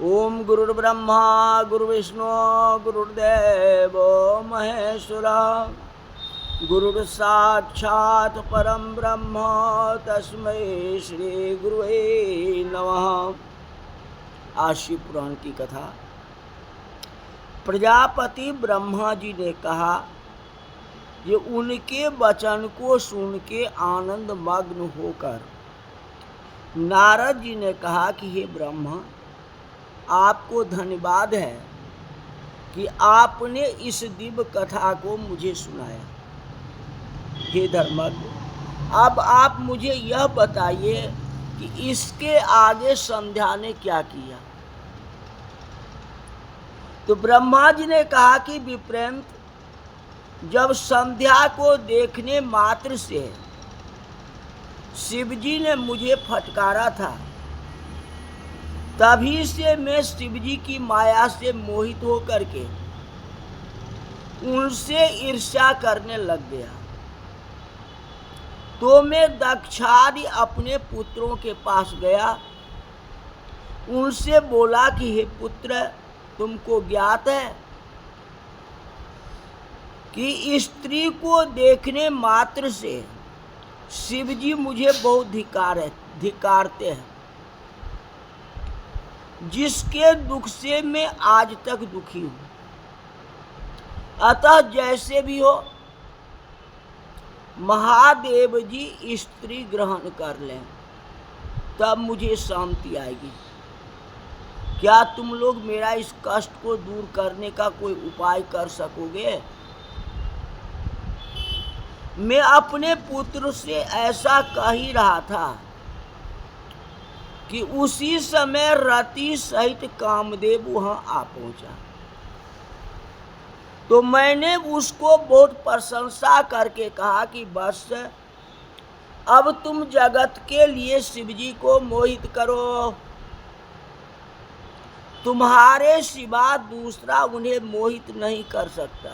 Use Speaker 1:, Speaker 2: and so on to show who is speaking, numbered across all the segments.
Speaker 1: ओम गुरुर्ब्रह्मा गुरुर्विष्णु गुरुर्देव महेश्वरा गुरुर्साक्षात् परम ब्रह्म तस्मै श्री गुरुवे नमः। आज शिव पुराण की कथा। प्रजापति ब्रह्मा जी ने कहा, ये उनके वचन को सुन के आनंद मग्न होकर नारद जी ने कहा कि हे ब्रह्मा, आपको धन्यवाद है कि आपने इस दिव्य कथा को मुझे सुनाया। हे धर्मज्ञ, अब आप मुझे यह बताइए कि इसके आगे संध्या ने क्या किया। तो ब्रह्मा जी ने कहा कि विप्रेंत, जब संध्या को देखने मात्र से शिवजी ने मुझे फटकारा था, तभी से मैं शिवजी की माया से मोहित होकर के उनसे ईर्ष्या करने लग गया। तो मैं दक्षादि अपने पुत्रों के पास गया, उनसे बोला कि हे पुत्र, तुमको ज्ञात है कि स्त्री को देखने मात्र से शिवजी मुझे बहुत धिक्कारते हैं, जिसके दुख से मैं आज तक दुखी हूं। अतः जैसे भी हो, महादेव जी स्त्री ग्रहण कर लें, तब मुझे शांति आएगी। क्या तुम लोग मेरा इस कष्ट को दूर करने का कोई उपाय कर सकोगे? मैं अपने पुत्र से ऐसा कह ही रहा था कि उसी समय रति सहित कामदेव वहां आ पहुंचा। तो मैंने उसको बहुत प्रशंसा करके कहा कि बस अब तुम जगत के लिए शिवजी को मोहित करो, तुम्हारे सिवा दूसरा उन्हें मोहित नहीं कर सकता।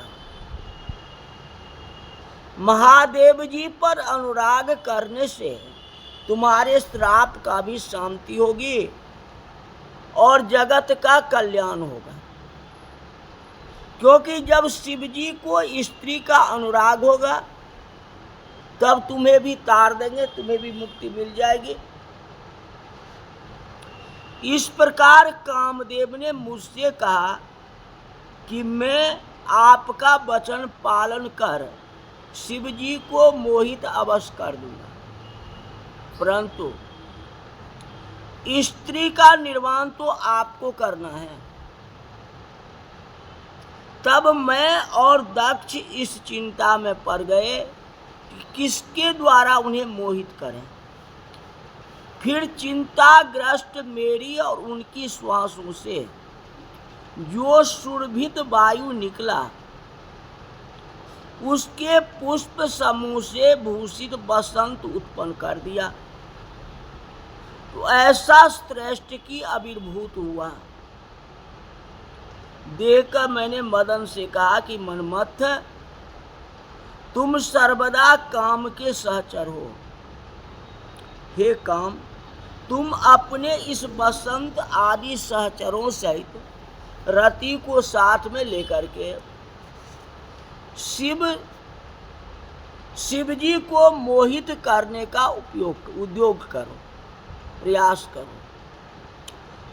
Speaker 1: महादेव जी पर अनुराग करने से तुम्हारे श्राप का भी शांति होगी और जगत का कल्याण होगा। क्योंकि जब शिवजी को स्त्री का अनुराग होगा, तब तुम्हें भी तार देंगे, तुम्हें भी मुक्ति मिल जाएगी। इस प्रकार कामदेव ने मुझसे कहा कि मैं आपका वचन पालन कर शिवजी को मोहित अवश्य कर दूंगा, परंतु स्त्री का निर्वाण तो आपको करना है। तब मैं और दक्ष इस चिंता में पड़ गए कि किसके द्वारा उन्हें मोहित करें। फिर चिंताग्रस्त मेरी और उनकी श्वासों से जो सुरभित वायु निकला, उसके पुष्प समूह से भूषित बसंत उत्पन्न कर दिया। तो ऐसा श्रेष्ठ की आविर्भूत हुआ। देखकर मैंने मदन से कहा कि मनमथ, तुम सर्वदा काम के सहचर हो। हे काम, तुम अपने इस बसंत आदि सहचरों सहित रति को साथ में लेकर के शिवजी को मोहित करने का उद्योग करो, प्रयास करो।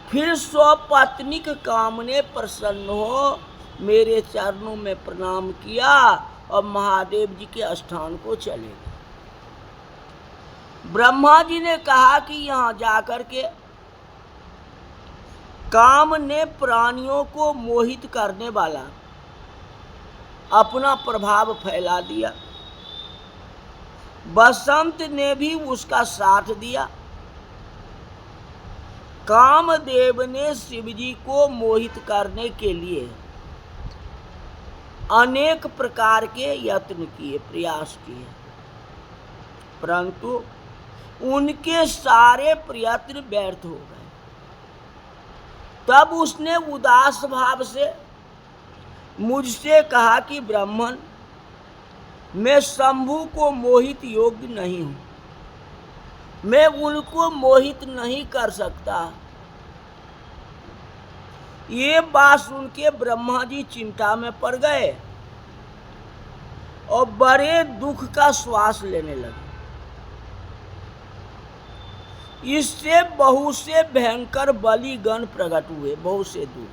Speaker 1: फिर स्वपत्निक काम ने प्रसन्न हो मेरे चरणों में प्रणाम किया और महादेव जी के स्थान को चले गए। ब्रह्मा जी ने कहा कि यहाँ जाकर के काम ने प्राणियों को मोहित करने वाला अपना प्रभाव फैला दिया। बसंत ने भी उसका साथ दिया। कामदेव ने शिवजी को मोहित करने के लिए अनेक प्रकार के यत्न किए, प्रयास किए, परंतु उनके सारे प्रयत्न व्यर्थ हो गए। तब उसने उदास भाव से मुझसे कहा कि ब्राह्मण, मैं शंभु को मोहित योग्य नहीं हूं, मैं उनको मोहित नहीं कर सकता। ये बात सुन के ब्रह्मा जी चिंता में पड़ गए और बड़े दुख का श्वास लेने लगे। इससे बहुत से भयंकर बलिगण प्रकट हुए, बहुत से दूर।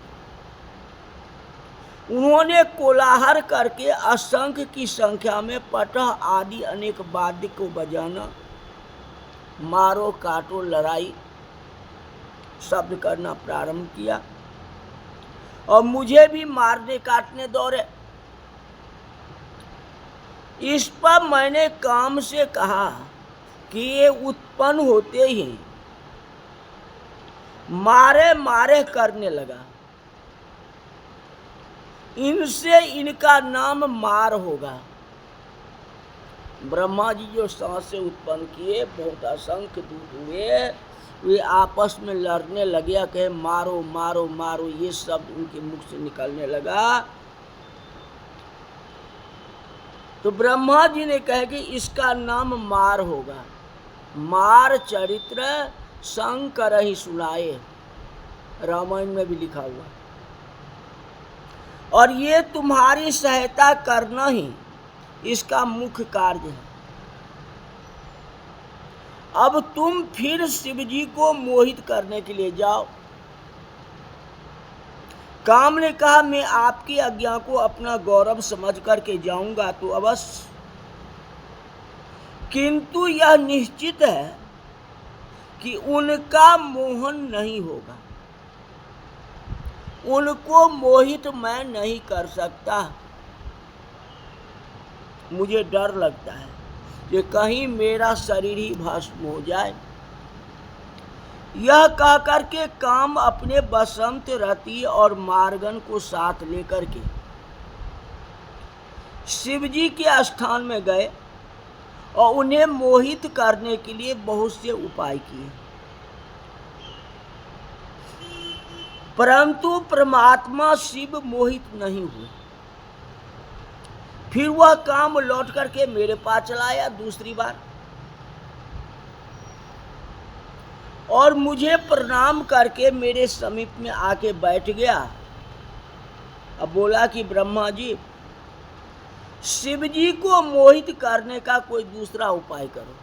Speaker 1: उन्होंने कोलाहल करके असंख्य की संख्या में पटह आदि अनेक वाद्य को बजाना, मारो काटो लड़ाई शब्द करना प्रारंभ किया और मुझे भी मारने काटने दौड़े। इस पर मैंने काम से कहा कि ये उत्पन्न होते ही मारे मारे करने लगा, इनसे इनका नाम मार होगा। ब्रह्मा जी जो सांस से उत्पन्न किए, बहुत असंख्य दूत हुए, वे आपस में लड़ने लगे, कहे मारो मारो मारो, ये शब्द उनके मुख से निकलने लगा। तो ब्रह्मा जी ने कहा कि इसका नाम मार होगा। मार चरित्र शंकर ही सुनाए, रामायण में भी लिखा हुआ। और ये तुम्हारी सहायता करना ही इसका मुख्य कार्य है। अब तुम फिर शिव जी को मोहित करने के लिए जाओ। काम ने कहा मैं आपकी आज्ञा को अपना गौरव समझ करके जाऊंगा तो अवश्य, किंतु यह निश्चित है कि उनका मोहन नहीं होगा। उनको मोहित मैं नहीं कर सकता। मुझे डर लगता है कि कहीं मेरा शरीर ही भस्म हो जाए। यह कहकर के काम अपने बसंत रति और मार्गन को साथ लेकर के शिव जी के स्थान में गए और उन्हें मोहित करने के लिए बहुत से उपाय किए, परंतु परमात्मा शिव मोहित नहीं हुए। फिर वह काम लौट करके मेरे पास चला आया दूसरी बार और मुझे प्रणाम करके मेरे समीप में आके बैठ गया। अब बोला कि ब्रह्मा जी, शिव जी को मोहित करने का कोई दूसरा उपाय करो,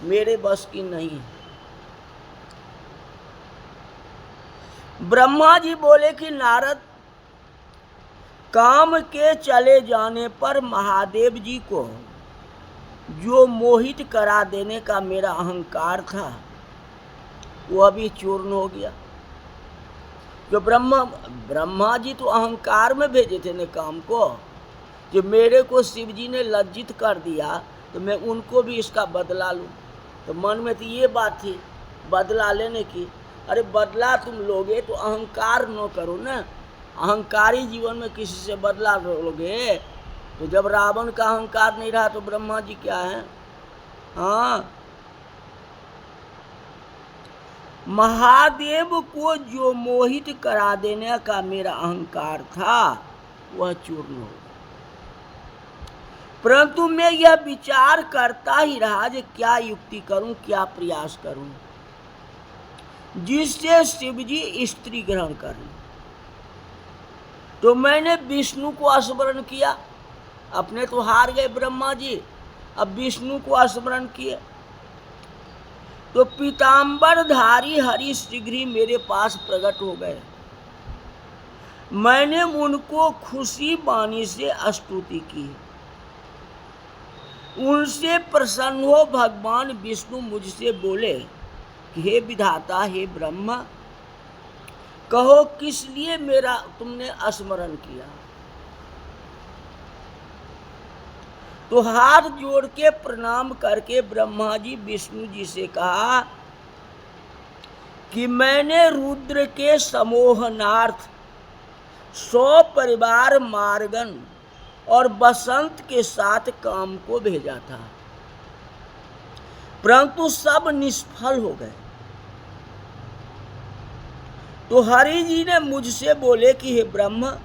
Speaker 1: मेरे बस की नहीं है। ब्रह्मा जी बोले कि नारद, काम के चले जाने पर महादेव जी को जो मोहित करा देने का मेरा अहंकार था वह भी चूर्ण हो गया। जो ब्रह्मा जी तो अहंकार में भेजे थे ने काम को, जो मेरे को शिव जी ने लज्जित कर दिया तो मैं उनको भी इसका बदला लूं। तो मन में तो ये बात थी बदला लेने की। अरे बदला तुम लोगे तो अहंकार न करो ना। अहंकारी जीवन में किसी से बदला लोगे तो जब रावण का अहंकार नहीं रहा तो ब्रह्मा जी क्या है। हाँ, महादेव को जो मोहित करा देने का मेरा अहंकार था वह चूर्ण हो, परंतु मैं यह विचार करता ही रहा कि क्या युक्ति करूं, क्या प्रयास करूं जिससे शिव जी स्त्री ग्रहण कर लें। तो मैंने विष्णु को स्मरण किया। अपने तो हार गए ब्रह्मा जी, अब विष्णु को स्मरण किए तो पीताम्बरधारी हरि शीघ्र ही मेरे पास प्रकट हो गए। मैंने उनको खुशी वाणी से स्तुति की। उनसे प्रसन्न हो भगवान विष्णु मुझसे बोले कि हे विधाता, हे ब्रह्मा, कहो किस लिए मेरा तुमने स्मरण किया। तो हाथ जोड़ के प्रणाम करके ब्रह्मा जी विष्णु जी से कहा कि मैंने रुद्र के समोहनार्थ 100 परिवार मार्गन और बसंत के साथ काम को भेजा था, परंतु सब निष्फल हो गए। तो हरि जी ने मुझसे बोले कि हे ब्रह्मा,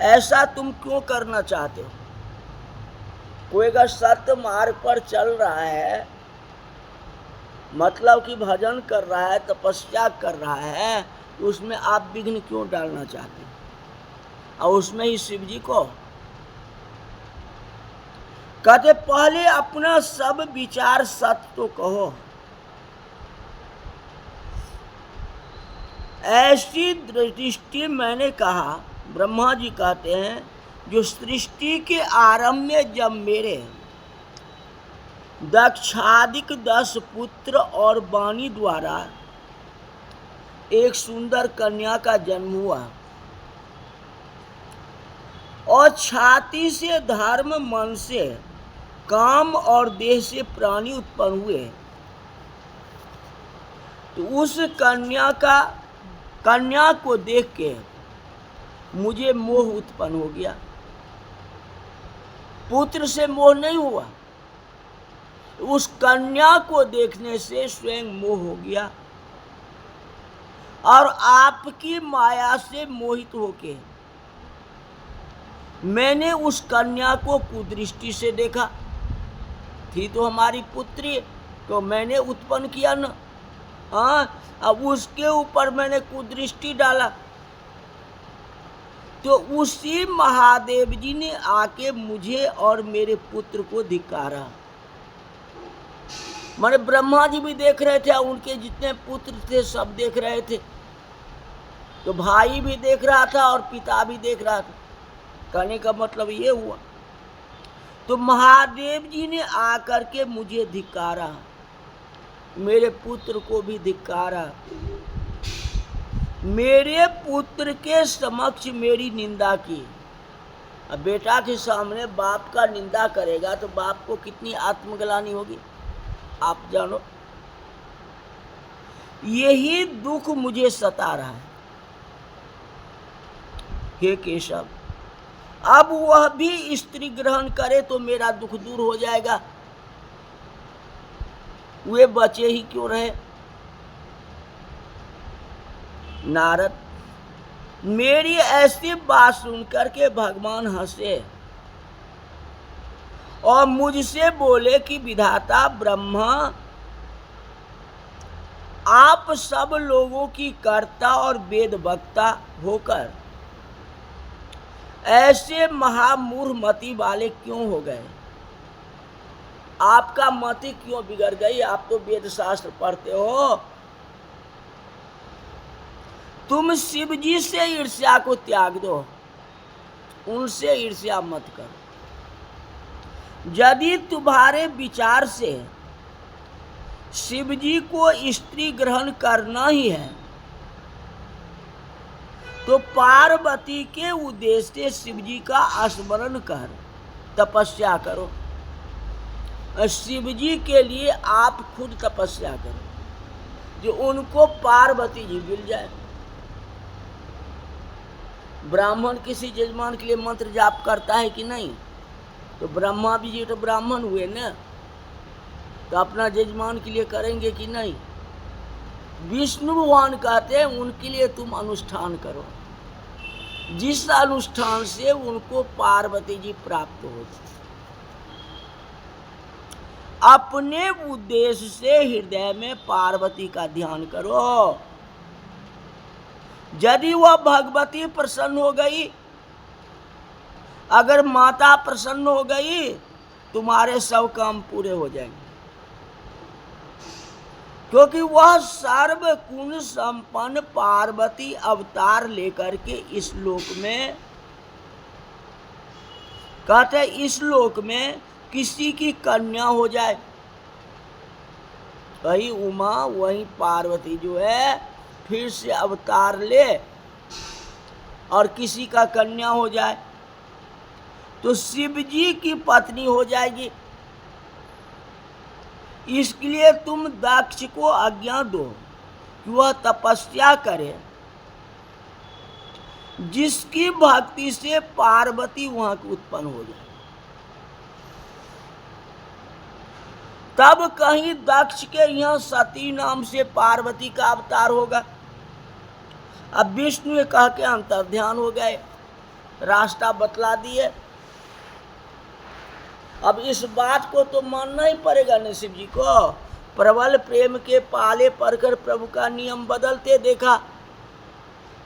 Speaker 1: ऐसा तुम क्यों करना चाहते हो। कोई अगर सत्य मार्ग पर चल रहा है, मतलब कि भजन कर रहा है, तपस्या कर रहा है, तो उसमें आप विघ्न क्यों डालना चाहते हैं? और उसमें ही शिव जी को कहते पहले अपना सब विचार सत्य तो कहो। ऐसी दृष्टि मैंने कहा, ब्रह्मा जी कहते हैं, जो सृष्टि के आरंभ में जब मेरे दक्षादिक 10 पुत्र और वाणी द्वारा एक सुंदर कन्या का जन्म हुआ और छाती से धर्म, मन से काम और देह से प्राणी उत्पन्न हुए, तो उस कन्या को देख के मुझे मोह उत्पन्न हो गया। पुत्र से मोह नहीं हुआ, उस कन्या को देखने से स्वयं मोह हो गया और आपकी माया से मोहित होके मैंने उस कन्या को कुदृष्टि से देखा। थी तो हमारी पुत्री, तो मैंने उत्पन्न किया न। हाँ, अब उसके ऊपर मैंने कुदृष्टि डाला, तो उसी महादेव जी ने आके मुझे और मेरे पुत्र को धिक्कारा। माने ब्रह्मा जी भी देख रहे थे, उनके जितने पुत्र थे सब देख रहे थे, तो भाई भी देख रहा था और पिता भी देख रहा था। कहने का मतलब ये हुआ, तो महादेव जी ने आकर के मुझे धिक्कारा, मेरे पुत्र को भी धिक्कारा, मेरे पुत्र के समक्ष मेरी निंदा की। अब बेटा के सामने बाप का निंदा करेगा तो बाप को कितनी आत्मग्लानि होगी, आप जानो। यही दुख मुझे सता रहा है। हे केशव, अब वह भी स्त्री ग्रहण करे तो मेरा दुख दूर हो जाएगा, वे बचे ही क्यों रहे। नारद, मेरी ऐसी बात सुनकर के भगवान हंसे और मुझसे बोले कि विधाता ब्रह्मा, आप सब लोगों की कर्ता और वेद वक्ता होकर ऐसे महामूर्ख मति वाले क्यों हो गए? आपका मति क्यों बिगड़ गई? आप तो वेद शास्त्र पढ़ते हो। तुम शिव जी से ईर्ष्या को त्याग दो, उनसे ईर्ष्या मत करो। यदि तुम्हारे विचार से शिव जी को स्त्री ग्रहण करना ही है, तो पार्वती के उद्देश्य से शिव जी का स्मरण कर तपस्या करो। शिव जी के लिए आप खुद तपस्या करो, जो उनको पार्वती जी मिल जाए। ब्राह्मण किसी यजमान के लिए मंत्र जाप करता है कि नहीं? तो ब्रह्मा जी तो ब्राह्मण हुए ना, तो अपना यजमान के लिए करेंगे कि नहीं? विष्णु भगवान कहते हैं उनके लिए तुम अनुष्ठान करो, जिस अनुष्ठान से उनको पार्वती जी प्राप्त हो। अपने उद्देश्य से हृदय में पार्वती का ध्यान करो। यदि वह भगवती प्रसन्न हो गई, अगर माता प्रसन्न हो गई, तुम्हारे सब काम पूरे हो जाएंगे, क्योंकि वह सर्व गुण संपन्न पार्वती अवतार लेकर के इस लोक में, कहते इस लोक में किसी की कन्या हो जाए, वही उमा वही पार्वती जो है फिर से अवतार ले और किसी का कन्या हो जाए तो शिव जी की पत्नी हो जाएगी। इसके लिए तुम दक्ष को आज्ञा दो कि वह तपस्या करे, जिसकी भक्ति से पार्वती वहां की उत्पन्न हो जाए। तब कहीं दक्ष के यहाँ सती नाम से पार्वती का अवतार होगा। अब विष्णु ने कह के अंतर्ध्यान हो गए, रास्ता बतला दिए। अब इस बात को तो मानना ही पड़ेगा न शिव जी को। प्रबल प्रेम के पाले पड़कर प्रभु का नियम बदलते देखा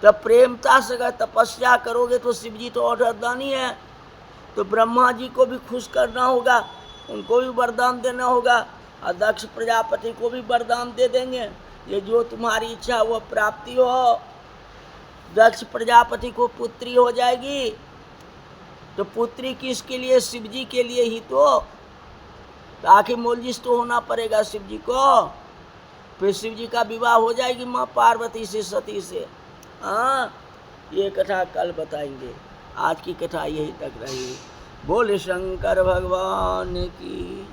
Speaker 1: तो प्रेमता से अगर तपस्या करोगे तो शिव जी तो औषधदानी है, तो ब्रह्मा जी को भी खुश करना होगा, उनको भी वरदान देना होगा, और दक्ष प्रजापति को भी वरदान दे देंगे, ये जो तुम्हारी इच्छा वो प्राप्ति हो। दक्ष प्रजापति को पुत्री हो जाएगी, तो पुत्री किसके लिए? शिव जी के लिए ही तो आखिर मोलजिस तो होना पड़ेगा शिव जी को। फिर शिव जी का विवाह हो जाएगी माँ पार्वती से, सती से। हाँ, ये कथा कल बताएंगे, आज की कथा यही तक रही। बोले शंकर भगवान की।